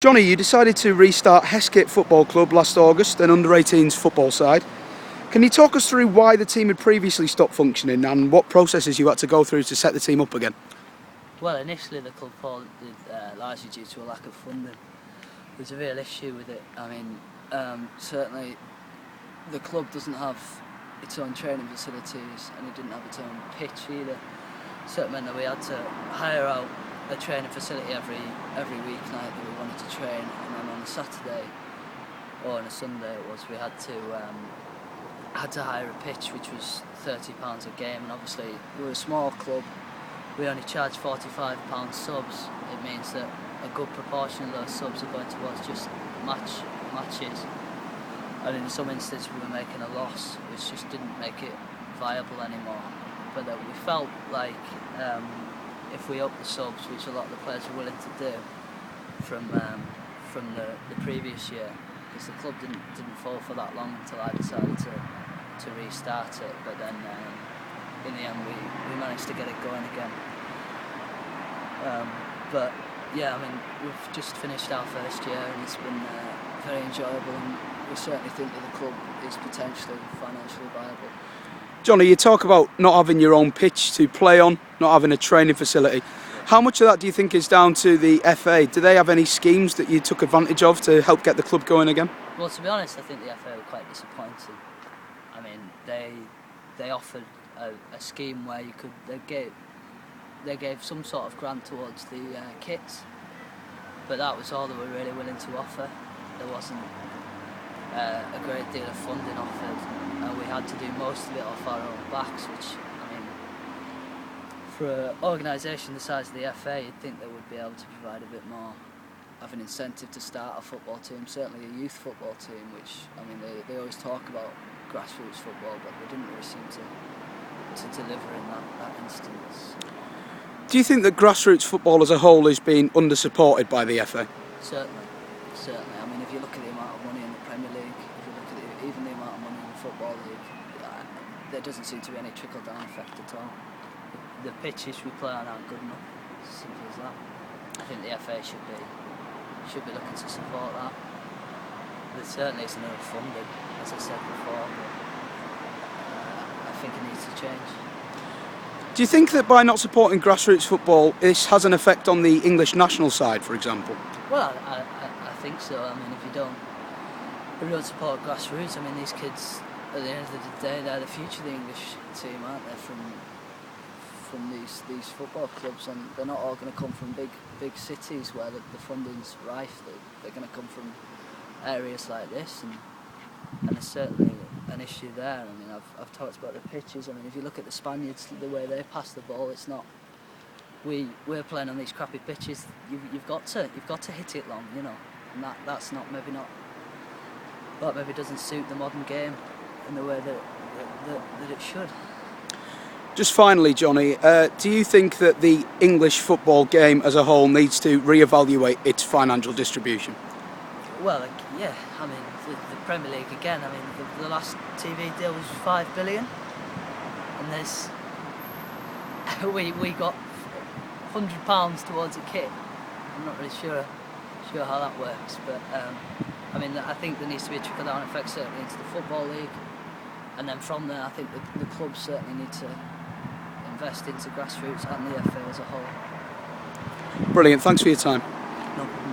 Johnny, you decided to restart Hesket Football Club last August, an under-18s football side. Can you talk us through why the team had previously stopped functioning and what processes you had to go through to set the team up again? Well, initially the club folded largely due to a lack of funding. There's a real issue with it. I mean, certainly the club doesn't have its own training facilities and it didn't have its own pitch either. So it meant that we had to hire out a training facility every weeknight that we wanted to train, and then on a Saturday or on a Sunday we had to hire a pitch, which was £30 a game, and obviously we're a small club. We only charge £45 subs. It means that a good proportion of those subs are going towards just matches, and in some instances we were making a loss, which just didn't make it viable anymore. But we felt like if we upped the subs, which a lot of the players were willing to do from the previous year, because the club didn't fall for that long until I decided to restart it. But then in the end we managed to get it going again. But yeah, I mean, we've just finished our first year and it's been very enjoyable, and we certainly think that the club is potentially financially viable. Johnny, you talk about not having your own pitch to play on, not having a training facility. How much of that do you think is down to the FA? Do they have any schemes that you took advantage of to help get the club going again? Well, to be honest, I think the FA were quite disappointed. I mean, they offered a scheme where they gave some sort of grant towards the kits, but that was all they were really willing to offer. There wasn't a great deal of funding offered, and we had to do most of it off our own backs, which, I mean, for an organisation the size of the FA, you'd think they would be able to provide a bit more of an incentive to start a football team, certainly a youth football team, which, I mean, they always talk about grassroots football, but they didn't really seem to deliver in that instance. Do you think that grassroots football as a whole is being under-supported by the FA? Certainly. I mean, if you look at the amount of money in the Premier League, if you look at even the amount of money in the Football League, there doesn't seem to be any trickle-down effect at all. The pitches we play on aren't good enough. As simple as that. I think the FA should be looking to support that. There certainly isn't enough funding, as I said before, but I think it needs to change. Do you think that by not supporting grassroots football, this has an effect on the English national side, for example? Well, I think so. I mean, if you don't support grassroots, I mean, these kids, at the end of the day, they're the future of the English team, aren't they? From these football clubs, and they're not all going to come from big cities where the funding's rife. They're going to come from areas like this, and there's certainly an issue there. I mean, I've talked about the pitches. I mean, if you look at the Spaniards, the way they pass the ball, it's not. We're playing on these crappy pitches. You've got to hit it long, you know, and that maybe doesn't suit the modern game in the way that it should. Just finally, Johnny, do you think that the English football game as a whole needs to reevaluate its financial distribution? Well, yeah, I mean, the Premier League again, I mean, the last TV deal was £5 billion, and there's we got £100 towards a kit. I'm not really sure how that works, but I mean, I think there needs to be a trickle-down effect certainly into the Football League, and then from there I think the clubs certainly need to invest into grassroots and the FA as a whole. Brilliant, thanks for your time. No problem.